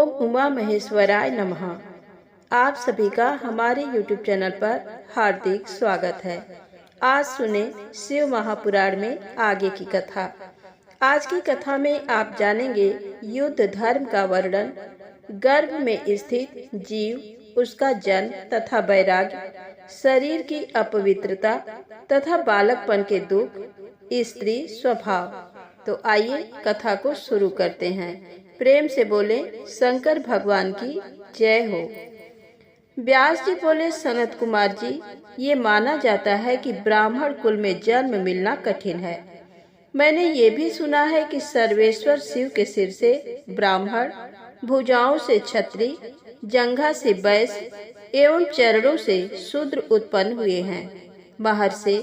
ओम उमा महेश्वराय नमः। आप सभी का हमारे YouTube चैनल पर हार्दिक स्वागत है। आज सुने शिव महापुराण में आगे की कथा। आज की कथा में आप जानेंगे युद्ध धर्म का वर्णन, गर्भ में स्थित जीव, उसका जन्म तथा वैराग्य, शरीर की अपवित्रता तथा बालकपन के दुख, स्त्री स्वभाव। तो आइए कथा को शुरू करते हैं। प्रेम से बोले शंकर भगवान की जय हो। व्यास जी बोले, सनत कुमार जी, ये माना जाता है कि ब्राह्मण कुल में जन्म मिलना कठिन है। मैंने ये भी सुना है कि सर्वेश्वर शिव के सिर से ब्राह्मण, भुजाओं से क्षत्रिय, जंघा से वैश्य एवं चरणों से शूद्र उत्पन्न हुए हैं। महर्षि,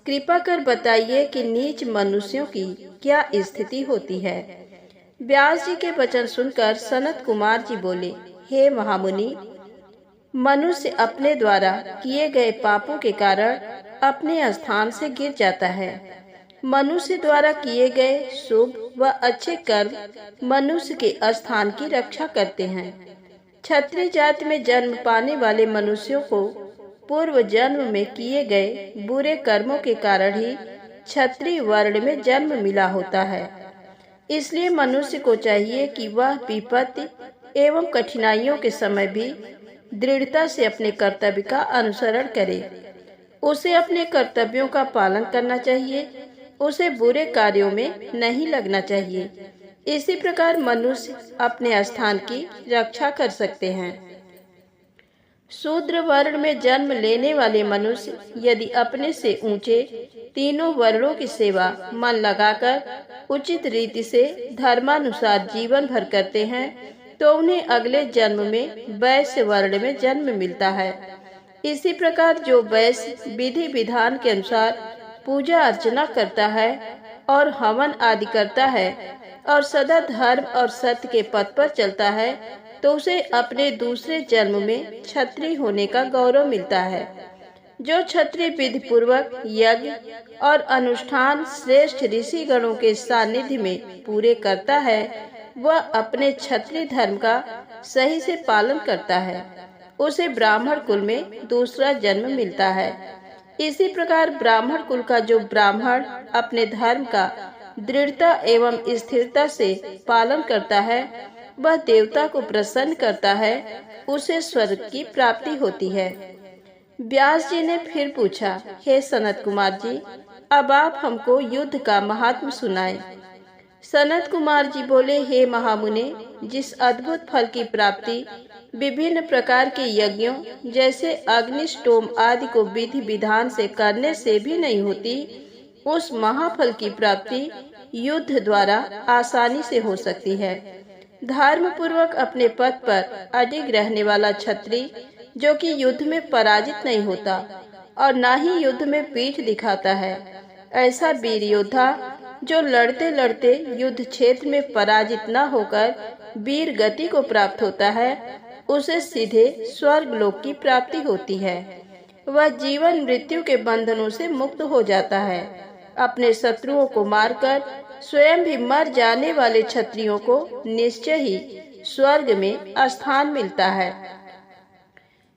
कृपा कर बताइए कि नीच मनुष्यों की क्या स्थिति होती है। व्यास जी के वचन सुनकर सनत कुमार जी बोले, हे महामुनि, मनुष्य अपने द्वारा किए गए पापों के कारण अपने स्थान से गिर जाता है। मनुष्य द्वारा किए गए शुभ व अच्छे कर्म मनुष्य के स्थान की रक्षा करते हैं। क्षत्रिय जाति में जन्म पाने वाले मनुष्यों को पूर्व जन्म में किए गए बुरे कर्मों के कारण ही क्षत्रिय वर्ण में जन्म मिला होता है। इसलिए मनुष्य को चाहिए कि वह विपत्ति एवं कठिनाइयों के समय भी दृढ़ता से अपने कर्तव्य का अनुसरण करे। उसे अपने कर्तव्यों का पालन करना चाहिए। उसे बुरे कार्यों में नहीं लगना चाहिए। इसी प्रकार मनुष्य अपने स्थान की रक्षा कर सकते हैं। शूद्र वर्ण में जन्म लेने वाले मनुष्य यदि अपने से ऊंचे तीनों वर्णों की सेवा मन लगाकर उचित रीति से धर्मानुसार जीवन भर करते हैं तो उन्हें अगले जन्म में वैश्य वर्ण में जन्म मिलता है। इसी प्रकार जो वैश्य विधि विधान के अनुसार पूजा अर्चना करता है और हवन आदि करता है और सदा धर्म और सत्य के पथ पर चलता है तो उसे अपने दूसरे जन्म में क्षत्रिय होने का गौरव मिलता है। जो क्षत्रिय विधि पूर्वक यज्ञ और अनुष्ठान श्रेष्ठ ऋषि गणों के सानिध्य में पूरे करता है, वह अपने क्षत्रिय धर्म का सही से पालन करता है। उसे ब्राह्मण कुल में दूसरा जन्म मिलता है। इसी प्रकार ब्राह्मण कुल का जो ब्राह्मण अपने धर्म का दृढ़ता एवं स्थिरता से पालन करता है, वह देवता को प्रसन्न करता है, उसे स्वर्ग की प्राप्ति होती है। व्यास जी ने फिर पूछा, हे सनत कुमार जी, अब आप हमको युद्ध का महात्म सुनाएं। सनत कुमार जी बोले, हे महामुने, जिस अद्भुत फल की प्राप्ति विभिन्न प्रकार के यज्ञों जैसे अग्निष्टोम आदि को विधि विधान से करने से भी नहीं होती, उस महाफल की प्राप्ति युद्ध द्वारा आसानी से हो सकती है। धर्म पूर्वक अपने पद पर अडिग रहने वाला क्षत्रिय, जो कि युद्ध में पराजित नहीं होता और न ही युद्ध में पीठ दिखाता है, ऐसा वीर योद्धा जो लड़ते लड़ते युद्ध क्षेत्र में पराजित न होकर वीर गति को प्राप्त होता है, उसे सीधे स्वर्ग लोक की प्राप्ति होती है। वह जीवन मृत्यु के बंधनों से मुक्त हो जाता है। अपने शत्रुओं को मारकर स्वयं भी मर जाने वाले क्षत्रियों को निश्चय ही स्वर्ग में स्थान मिलता है।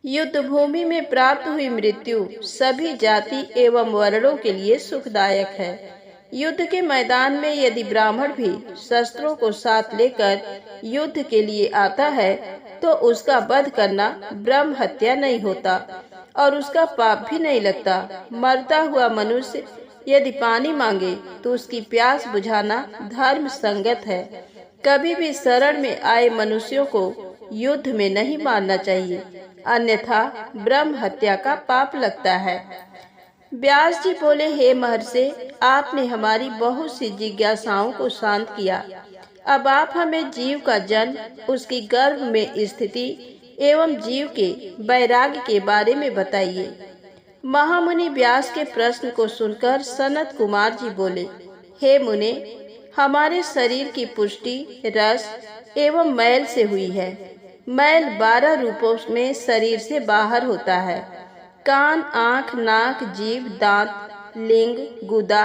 युद्ध भूमि में प्राप्त हुई मृत्यु सभी जाति एवं वर्णों के लिए सुखदायक है। युद्ध के मैदान में यदि ब्राह्मण भी शस्त्रों को साथ लेकर युद्ध के लिए आता है तो उसका वध करना ब्रह्म हत्या नहीं होता और उसका पाप भी नहीं लगता। मरता हुआ मनुष्य यदि पानी मांगे तो उसकी प्यास बुझाना धर्म संगत है। कभी भी शरण में आए मनुष्यों को युद्ध में नहीं मारना चाहिए, अन्यथा ब्रह्म हत्या का पाप लगता है। व्यास जी बोले, हे महर्षि, आपने हमारी बहुत सी जिज्ञासाओं को शांत किया। अब आप हमें जीव का जन्म, उसकी गर्भ में स्थिति एवं जीव के वैराग्य के बारे में बताइए। महामुनि व्यास के प्रश्न को सुनकर सनत कुमार जी बोले, हे मुने, हमारे शरीर की पुष्टि रस एवं मैल से हुई है। मैल 12 रूपों में शरीर से बाहर होता है। कान, आँख, नाक, जीभ, दांत, लिंग, गुदा,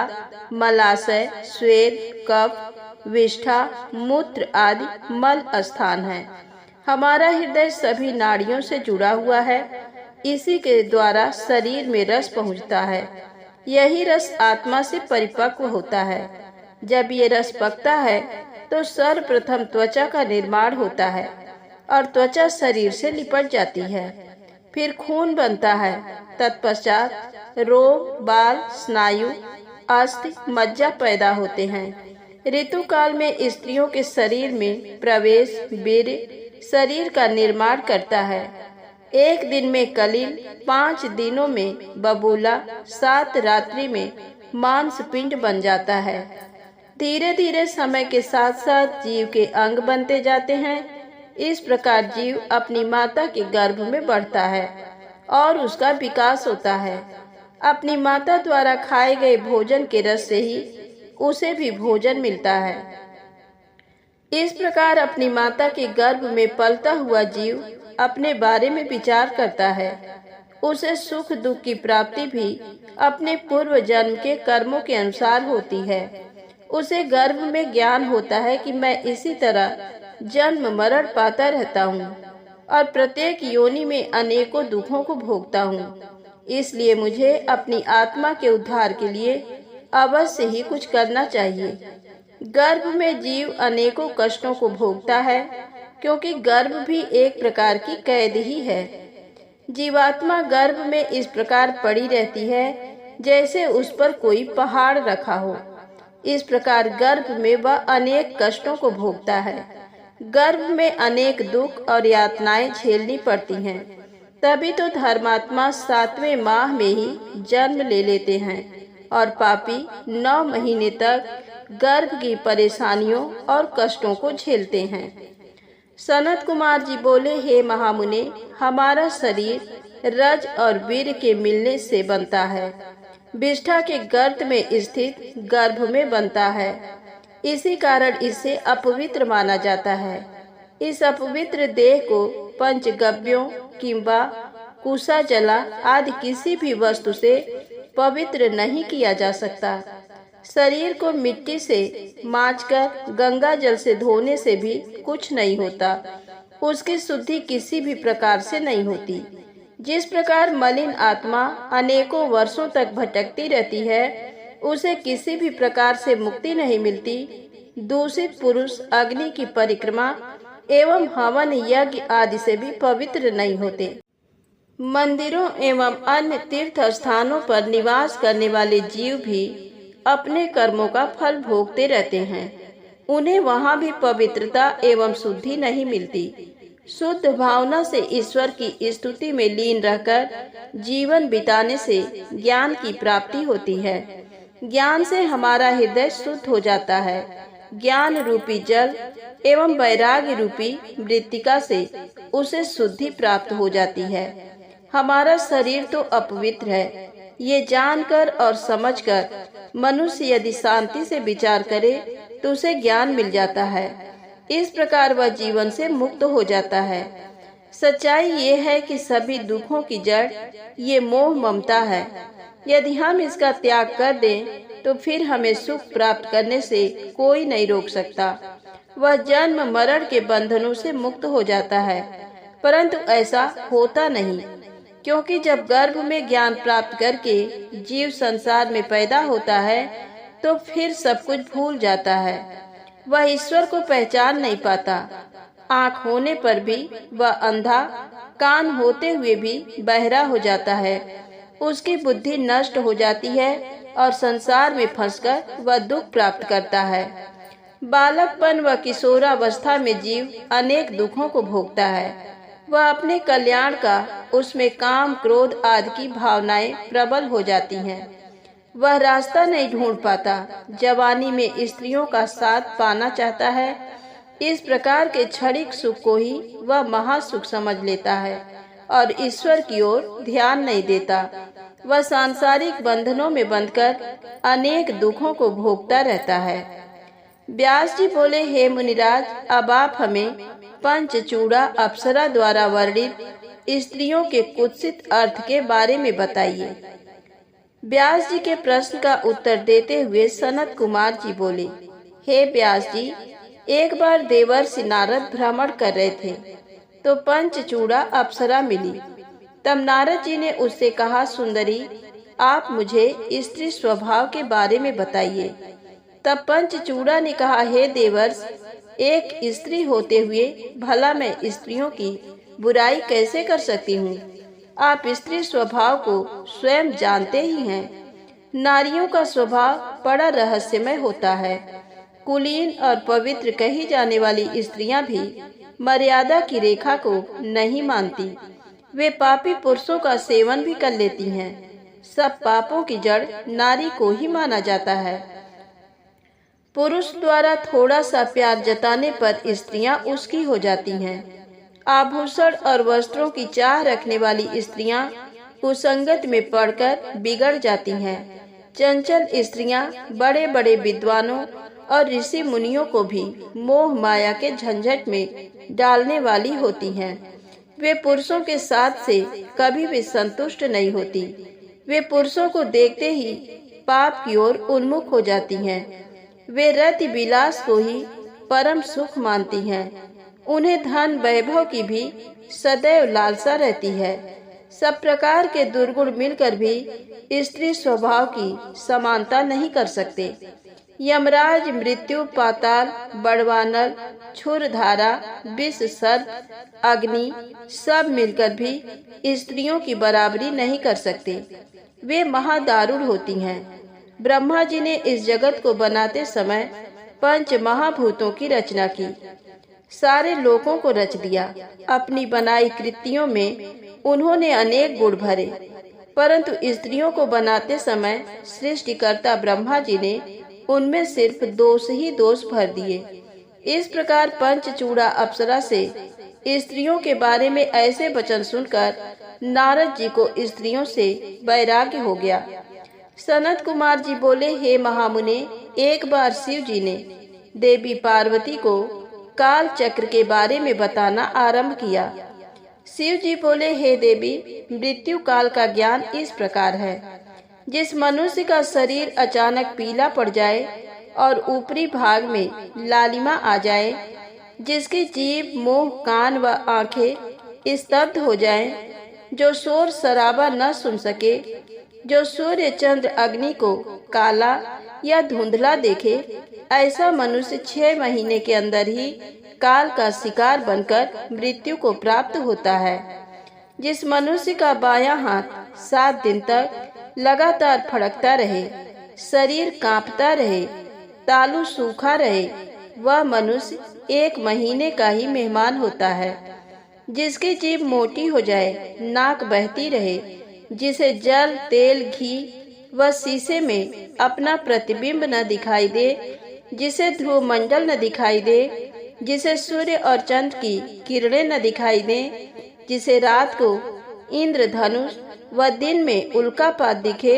मलाशय, श्वेत, कफ, विष्ठा, मूत्र आदि मल स्थान है। हमारा हृदय सभी नाड़ियों से जुड़ा हुआ है। इसी के द्वारा शरीर में रस पहुंचता है। यही रस आत्मा से परिपक्व होता है। जब ये रस पकता है तो सर्वप्रथम त्वचा का निर्माण होता है और त्वचा शरीर से लिपट जाती है। फिर खून बनता है। तत्पश्चात रोग, बाल, स्नायु, अस्थि, मज्जा पैदा होते हैं। ऋतु काल में स्त्रियों के शरीर में प्रवेश वीर्य शरीर का निर्माण करता है। एक दिन में कलिल, 5 दिनों में बबूला, 7 रात्रि में मांसपिंड बन जाता है। धीरे धीरे समय के साथ साथ जीव के अंग बनते जाते हैं। इस प्रकार जीव अपनी माता के गर्भ में बढ़ता है और उसका विकास होता है। अपनी माता द्वारा खाए गए भोजन के रस से ही उसे भी भोजन मिलता है। इस प्रकार अपनी माता के गर्भ में पलता हुआ जीव अपने बारे में विचार करता है। उसे सुख दुख की प्राप्ति भी अपने पूर्व जन्म के कर्मों के अनुसार होती है। उसे गर्भ में ज्ञान होता है कि मैं इसी तरह जन्म मरण पाता रहता हूँ और प्रत्येक योनि में अनेकों दुखों को भोगता हूँ। इसलिए मुझे अपनी आत्मा के उद्धार के लिए अवश्य ही कुछ करना चाहिए। गर्भ में जीव अनेकों कष्टों को भोगता है, क्योंकि गर्भ भी एक प्रकार की कैद ही है। जीवात्मा गर्भ में इस प्रकार पड़ी रहती है जैसे उस पर कोई पहाड़ रखा हो। इस प्रकार गर्भ में वह अनेक कष्टों को भोगता है। गर्भ में अनेक दुख और यातनाएं झेलनी पड़ती हैं। तभी तो धर्मात्मा 7वें माह में ही जन्म ले लेते हैं और पापी 9 महीने तक गर्भ की परेशानियों और कष्टों को झेलते हैं। सनत कुमार जी बोले, हे महामुने, हमारा शरीर रज और वीर के मिलने से बनता है। विष्ठा के गर्त में स्थित गर्भ में बनता है। इसी कारण इसे अपवित्र माना जाता है। इस अपवित्र देह को पंचगव्यों किंबा कुसा जला आदि किसी भी वस्तु से पवित्र नहीं किया जा सकता। शरीर को मिट्टी से मांचकर गंगा जल से धोने से भी कुछ नहीं होता। उसकी शुद्धि किसी भी प्रकार से नहीं होती। जिस प्रकार मलिन आत्मा अनेकों वर्षों तक भटकती रहती है, उसे किसी भी प्रकार से मुक्ति नहीं मिलती। दूषित पुरुष अग्नि की परिक्रमा एवं हवन यज्ञ आदि से भी पवित्र नहीं होते। मंदिरों एवं अन्य तीर्थ स्थानों पर निवास करने वाले जीव भी अपने कर्मों का फल भोगते रहते हैं। उन्हें वहाँ भी पवित्रता एवं शुद्धि नहीं मिलती। शुद्ध भावना से ईश्वर की स्तुति में लीन रहकर जीवन बिताने से ज्ञान की प्राप्ति होती है। ज्ञान से हमारा हृदय शुद्ध हो जाता है। ज्ञान रूपी जल एवं वैराग्य रूपी मृत्तिका से उसे शुद्धि प्राप्त हो जाती है। हमारा शरीर तो अपवित्र है। ये जानकर और समझकर मनुष्य यदि शांति से विचार करे तो उसे ज्ञान मिल जाता है। इस प्रकार वह जीवन से मुक्त हो जाता है। सच्चाई ये है कि सभी दुखों की जड़ ये मोह ममता है। यदि हम इसका त्याग कर दें तो फिर हमें सुख प्राप्त करने से कोई नहीं रोक सकता। वह जन्म मरण के बंधनों से मुक्त हो जाता है। परंतु ऐसा होता नहीं, क्योंकि जब गर्भ में ज्ञान प्राप्त करके जीव संसार में पैदा होता है तो फिर सब कुछ भूल जाता है। वह ईश्वर को पहचान नहीं पाता। आँख होने पर भी वह अंधा, कान होते हुए भी बहरा हो जाता है। उसकी बुद्धि नष्ट हो जाती है और संसार में फंसकर वह दुख प्राप्त करता है। बालकपन व किशोरावस्था में जीव अनेक दुखों को भोगता है। वह अपने कल्याण का उसमें काम क्रोध आदि की भावनाएं प्रबल हो जाती हैं। वह रास्ता नहीं ढूंढ पाता। जवानी में स्त्रियों का साथ पाना चाहता है। इस प्रकार के क्षणिक सुख को ही वह महासुख समझ लेता है और ईश्वर की ओर ध्यान नहीं देता। वह सांसारिक बंधनों में बंधकर अनेक दुखों को भोगता रहता है। व्यास जी बोले, हे मुनिराज, अब आप हमें पंचचूड़ा अप्सरा द्वारा वर्णित स्त्रियों के कुत्सित अर्थ के बारे में बताइए। व्यास जी के प्रश्न का उत्तर देते हुए सनत कुमार जी बोले, हे व्यास जी, एक बार देवर्षि नारद भ्रमण कर रहे थे। तो पंचचूड़ा अप्सरा मिली। तब नारद जी ने उससे कहा, सुंदरी, आप मुझे स्त्री स्वभाव के बारे में बताइए। तब पंचचूड़ा ने कहा, हे देवर्ष, एक स्त्री होते हुए भला मैं स्त्रियों की बुराई कैसे कर सकती हूँ? आप स्त्री स्वभाव को स्वयं जानते ही हैं। नारियों का स्वभाव बड़ा रहस्यमय होता है। कुलीन और पवित्र कही जाने वाली स्त्रियां भी मर्यादा की रेखा को नहीं मानती। वे पापी पुरुषों का सेवन भी कर लेती हैं। सब पापों की जड़ नारी को ही माना जाता है। पुरुष द्वारा थोड़ा सा प्यार जताने पर स्त्रियां उसकी हो जाती हैं। आभूषण और वस्त्रों की चाह रखने वाली स्त्रियां कुसंगत में पड़कर बिगड़ जाती हैं। चंचल स्त्रियां बड़े बड़े विद्वानों और ऋषि मुनियों को भी मोह माया के झंझट में डालने वाली होती हैं। वे पुरुषों के साथ से कभी भी संतुष्ट नहीं होती। वे पुरुषों को देखते ही पाप की ओर उन्मुख हो जाती हैं। वे रति विलास को ही परम सुख मानती हैं। उन्हें धन वैभव की भी सदैव लालसा रहती है। सब प्रकार के दुर्गुण मिलकर भी स्त्री स्वभाव की समानता नहीं कर सकते। यमराज, मृत्यु, पाताल, बड़वानल, क्षुरधारा, विष, सर्प, अग्नि सब मिलकर भी स्त्रियों की बराबरी नहीं कर सकते। वे महादारुण होती हैं। ब्रह्मा जी ने इस जगत को बनाते समय पंच महाभूतों की रचना की। सारे लोगों को रच दिया। अपनी बनाई कृतियों में उन्होंने अनेक गुण भरे, परंतु स्त्रियों को बनाते समय सृष्टिकर्ता ब्रह्मा जी ने उनमें सिर्फ दोष ही दोष भर दिए। इस प्रकार पंचचूड़ा अप्सरा से स्त्रियों के बारे में ऐसे वचन सुनकर नारद जी को स्त्रियों से वैराग्य हो गया। सनत कुमार जी बोले, हे महामुने, एक बार शिव जी ने देवी पार्वती को काल चक्र के बारे में बताना आरंभ किया। शिव जी बोले, हे देवी, मृत्यु काल का ज्ञान इस प्रकार है। जिस मनुष्य का शरीर अचानक पीला पड़ जाए और ऊपरी भाग में लालिमा आ जाए, जिसकी जीभ, मुंह, कान व आंखें स्तब्ध हो जाएं, जो शोर शराबा न सुन सके, जो सूर्य चंद्र अग्नि को काला या धुंधला देखे, ऐसा मनुष्य 6 महीने के अंदर ही काल का शिकार बनकर मृत्यु को प्राप्त होता है। जिस मनुष्य का बायां हाथ 7 दिन तक लगातार फड़कता रहे, शरीर कांपता रहे, तालू सूखा रहे, वह मनुष्य 1 महीने का ही मेहमान होता है। जिसकी जीभ मोटी हो जाए, नाक बहती रहे, जिसे जल, तेल, घी व शीशे में अपना प्रतिबिंब न दिखाई दे, जिसे ध्रुव मंडल न दिखाई दे, जिसे सूर्य और चंद्र की किरणें न दिखाई दे, जिसे रात को इंद्रधनुष व दिन में उल्कापात दिखे,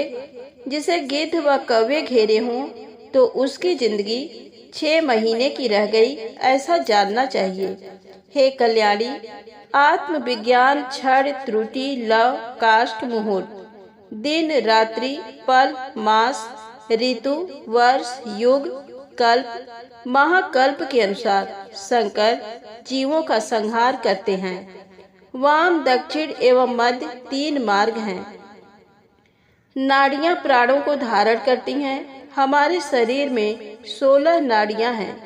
जिसे गिद्ध व कौवे घेरे हों, तो उसकी जिंदगी 6 महीने की रह गई, ऐसा जानना चाहिए। हे कल्याणी, आत्मविज्ञान, क्षण, त्रुटि, लव, काष्ठ, मुहूर्त, दिन, रात्रि, पल, मास, ऋतु, वर्ष, युग, कल्प, महाकल्प के अनुसार शंकर जीवों का संहार करते हैं। वाम, दक्षिण एवं मध्य 3 मार्ग हैं। नाड़ियां प्राणों को धारण करती हैं। हमारे शरीर में 16 नाड़ियां हैं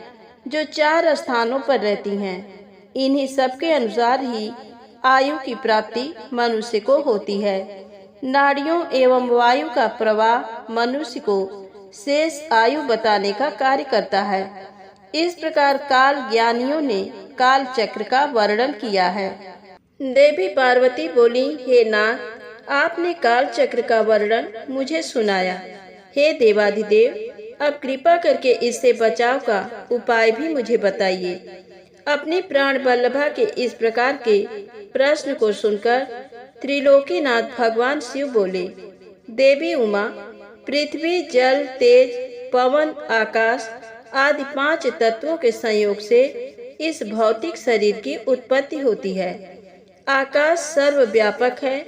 जो 4 स्थानों पर रहती हैं। इन्हीं सब के अनुसार ही आयु की प्राप्ति मनुष्य को होती है। नाड़ियों एवं वायु का प्रवाह मनुष्य को शेष आयु बताने का कार्य करता है। इस प्रकार काल ज्ञानियों ने काल चक्र का वर्णन किया है। देवी पार्वती बोली, हे नाथ, आपने काल चक्र का वर्णन मुझे सुनाया। हे देवाधिदेव, अब कृपा करके इससे बचाव का उपाय भी मुझे बताइए। अपनी प्राण वल्लभा के इस प्रकार के प्रश्न को सुनकर त्रिलोकीनाथ भगवान शिव बोले, देवी उमा, पृथ्वी, जल, तेज, पवन, आकाश आदि 5 तत्वों के संयोग से इस भौतिक शरीर की उत्पत्ति होती है। आकाश सर्वव्यापक है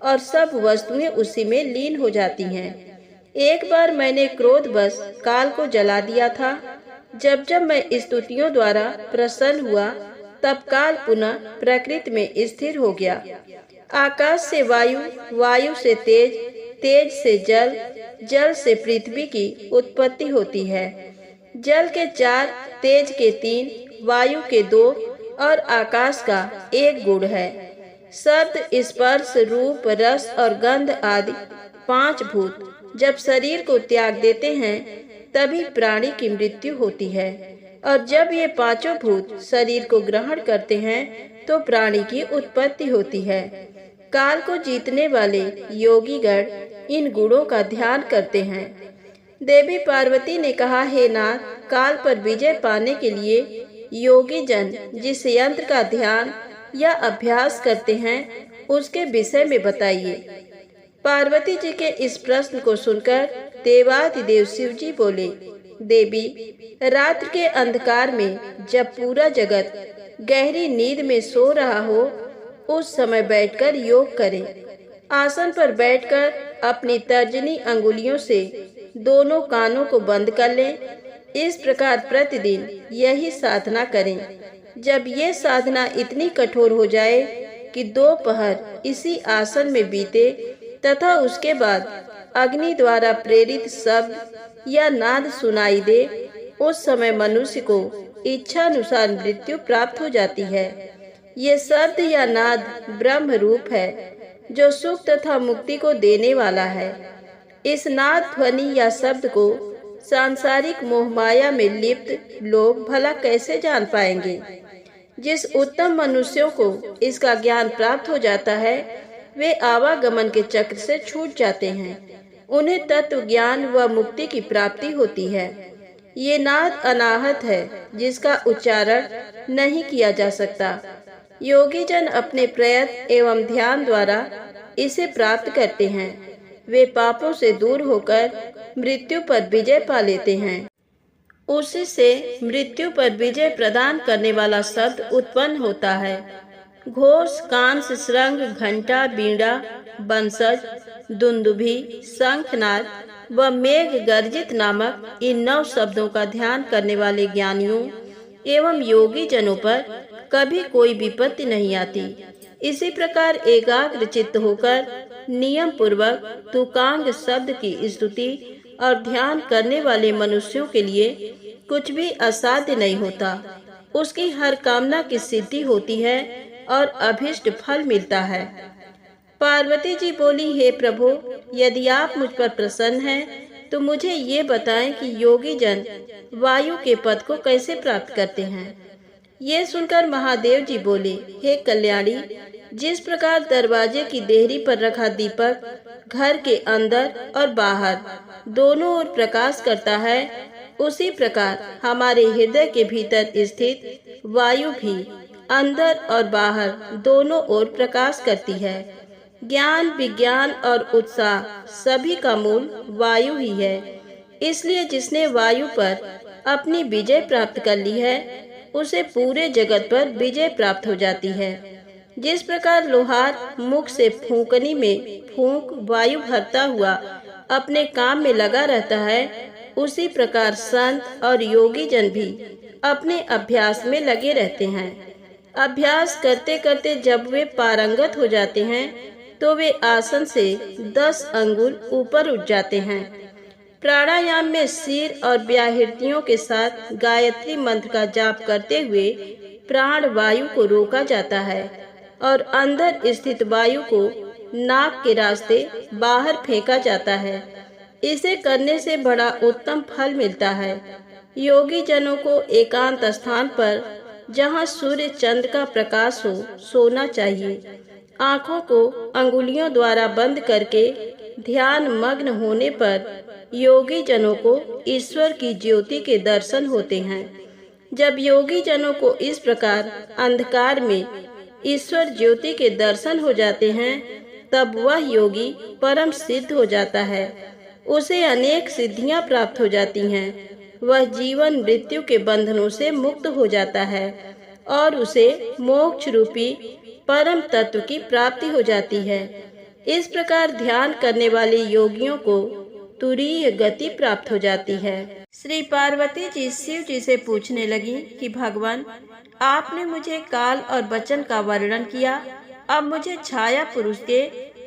और सब वस्तुएं उसी में लीन हो जाती हैं। एक बार मैंने क्रोधवश काल को जला दिया था। जब जब मैं स्तुतियों द्वारा प्रसन्न हुआ, तब काल पुनः प्रकृति में स्थिर हो गया। आकाश से वायु, वायु से तेज, तेज से जल, जल से पृथ्वी की उत्पत्ति होती है। जल के 4, तेज के 3, वायु के 2 और आकाश का 1 गुण है। शब्द, स्पर्श, रूप, रस और गंध आदि 5 भूत जब शरीर को त्याग देते हैं तभी प्राणी की मृत्यु होती है, और जब ये 5 भूत शरीर को ग्रहण करते हैं तो प्राणी की उत्पत्ति होती है। काल को जीतने वाले योगीगण इन गुणों का ध्यान करते हैं। देवी पार्वती ने कहा, हे नाथ, काल पर विजय पाने के लिए योगी जन जिस यंत्र का ध्यान या अभ्यास करते हैं उसके विषय में बताइए। पार्वती जी के इस प्रश्न को सुनकर देवाधिदेव शिव जी बोले, देवी, रात्र के अंधकार में जब पूरा जगत गहरी नींद में सो रहा हो उस समय बैठकर योग करें। आसन पर बैठकर अपनी तर्जनी अंगुलियों से दोनों कानों को बंद कर लें। इस प्रकार प्रतिदिन यही साधना करें। जब ये साधना इतनी कठोर हो जाए कि 2 पहर इसी आसन में बीते तथा उसके बाद अग्नि द्वारा प्रेरित शब्द या नाद सुनाई दे, उस समय मनुष्य को इच्छानुसार मृत्यु प्राप्त हो जाती है। ये शब्द या नाद ब्रह्म रूप है जो सुख तथा मुक्ति को देने वाला है। इस नाद ध्वनि या शब्द को सांसारिक मोहमाया में लिप्त लोग भला कैसे जान पाएंगे। जिस उत्तम मनुष्यों को इसका ज्ञान प्राप्त हो जाता है वे आवागमन के चक्र से छूट जाते हैं। उन्हें तत्व ज्ञान व मुक्ति की प्राप्ति होती है। ये नाद अनाहत है जिसका उच्चारण नहीं किया जा सकता। योगी जन अपने प्रयत्न एवं ध्यान द्वारा इसे प्राप्त करते हैं। वे पापों से दूर होकर मृत्यु पर विजय पा लेते हैं। उसी से मृत्यु पर विजय प्रदान करने वाला शब्द उत्पन्न होता है। घोष, कांस, श्रृंग, घंटा, बीड़ा, बंसज, दुंदुभी, शंखनाद व मेघ गर्जित नामक इन 9 शब्दों का ध्यान करने वाले ज्ञानियों एवं योगी जनों पर कभी कोई विपत्ति नहीं आती। इसी प्रकार एकाग्र चित्त होकर नियम पूर्वक तुकांग शब्द की स्तुति और ध्यान करने वाले मनुष्यों के लिए कुछ भी असाध्य नहीं होता। उसकी हर कामना की सिद्धि होती है और अभीष्ट फल मिलता है। पार्वती जी बोली, हे प्रभु, यदि आप मुझ पर प्रसन्न हैं तो मुझे ये बताएं कि योगी जन वायु के पद को कैसे प्राप्त करते हैं। ये सुनकर महादेव जी बोले, हे कल्याणी, जिस प्रकार दरवाजे की देहरी पर रखा दीपक घर के अंदर और बाहर दोनों ओर प्रकाश करता है, उसी प्रकार हमारे हृदय के भीतर स्थित वायु भी अंदर और बाहर दोनों ओर प्रकाश करती है। ज्ञान, विज्ञान और उत्साह सभी का मूल वायु ही है। इसलिए जिसने वायु पर अपनी विजय प्राप्त कर ली है उसे पूरे जगत पर विजय प्राप्त हो जाती है। जिस प्रकार लोहार मुख से फूंकनी में फूंक वायु भरता हुआ अपने काम में लगा रहता है, उसी प्रकार संत और योगी जन भी अपने अभ्यास में लगे रहते हैं। अभ्यास करते करते जब वे पारंगत हो जाते हैं तो वे आसन से 10 अंगुल ऊपर उठ जाते हैं। प्राणायाम में सिर और व्याहृतियों के साथ गायत्री मंत्र का जाप करते हुए प्राण वायु को रोका जाता है और अंदर स्थित वायु को नाक के रास्ते बाहर फेंका जाता है। इसे करने से बड़ा उत्तम फल मिलता है। योगी जनों को एकांत स्थान पर जहाँ सूर्य चंद्र का प्रकाश हो सोना चाहिए। आँखों को अंगुलियों द्वारा बंद करके ध्यान मग्न होने पर योगी जनों को ईश्वर की ज्योति के दर्शन होते हैं। जब योगी जनों को इस प्रकार अंधकार में ईश्वर ज्योति के दर्शन हो जाते हैं तब वह योगी परम सिद्ध हो जाता है। उसे अनेक सिद्धियां प्राप्त हो जाती हैं। वह जीवन मृत्यु के बंधनों से मुक्त हो जाता है और उसे मोक्ष रूपी परम तत्व की प्राप्ति हो जाती है। इस प्रकार ध्यान करने वाले योगियों को तुरीय गति प्राप्त हो जाती है। श्री पार्वती जी शिव जी से पूछने लगी कि भगवान, आपने मुझे काल और वचन का वर्णन किया, अब मुझे छाया पुरुष के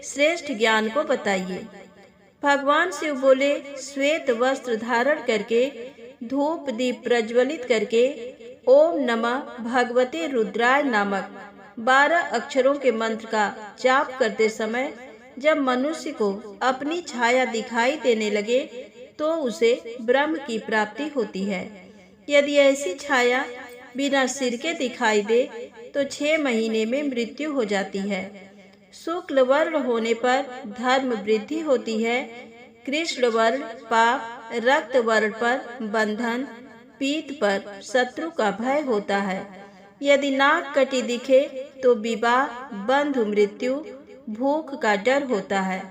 श्रेष्ठ ज्ञान को बताइए। भगवान शिव बोले, श्वेत वस्त्र धारण करके, धूप दीप प्रज्वलित करके, ओम नमः भगवते रुद्राय नामक 12 अक्षरों के मंत्र का जाप करते समय जब मनुष्य को अपनी छाया दिखाई देने लगे तो उसे ब्रह्म की प्राप्ति होती है। यदि ऐसी छाया बिना सिर के दिखाई दे तो 6 महीने में मृत्यु हो जाती है। शुक्ल वर्ण होने पर धर्म वृद्धि होती है, कृष्ण वर्ण पाप, रक्त वर्ण पर बंधन, पीत पर शत्रु का भय होता है। यदि नाक कटी दिखे तो विवाह, बंधु मृत्यु, भूख का डर होता है।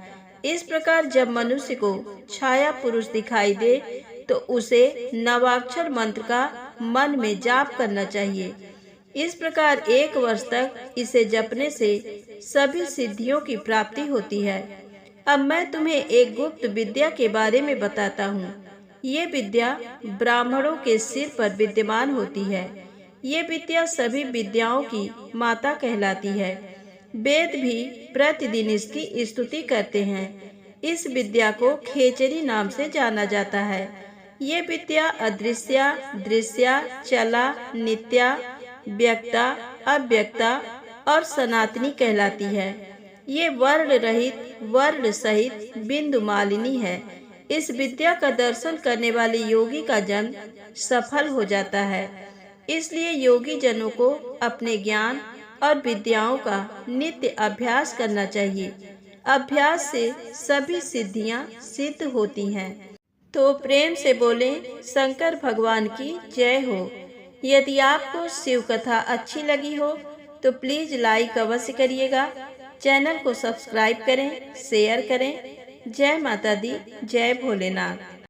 इस प्रकार जब मनुष्य को छाया पुरुष दिखाई दे तो उसे नवाक्षर मंत्र का मन में जाप करना चाहिए। इस प्रकार 1 वर्ष तक इसे जपने से सभी सिद्धियों की प्राप्ति होती है। अब मैं तुम्हें एक गुप्त विद्या के बारे में बताता हूँ। ये विद्या ब्राह्मणों के सिर पर विद्यमान होती है। ये विद्या सभी विद्याओं की माता कहलाती है। वेद भी प्रतिदिन इसकी स्तुति करते हैं। इस विद्या को खेचरी नाम से जाना जाता है। ये विद्या अदृश्या, दृश्या, चला, नित्या, व्यक्ता, अव्यक्ता और सनातनी कहलाती है। ये वर्ण रहित, वर्ण सहित बिंदु मालिनी है। इस विद्या का दर्शन करने वाले योगी का जन्म सफल हो जाता है। इसलिए योगी जनों को अपने ज्ञान और विद्याओं का नित्य अभ्यास करना चाहिए। अभ्यास से सभी सिद्धियां सिद्ध होती हैं। तो प्रेम से बोले शंकर भगवान की जय हो। यदि आपको शिव कथा अच्छी लगी हो तो प्लीज लाइक अवश्य करिएगा। चैनल को सब्सक्राइब करें, शेयर करें। जय माता दी, जय भोलेनाथ।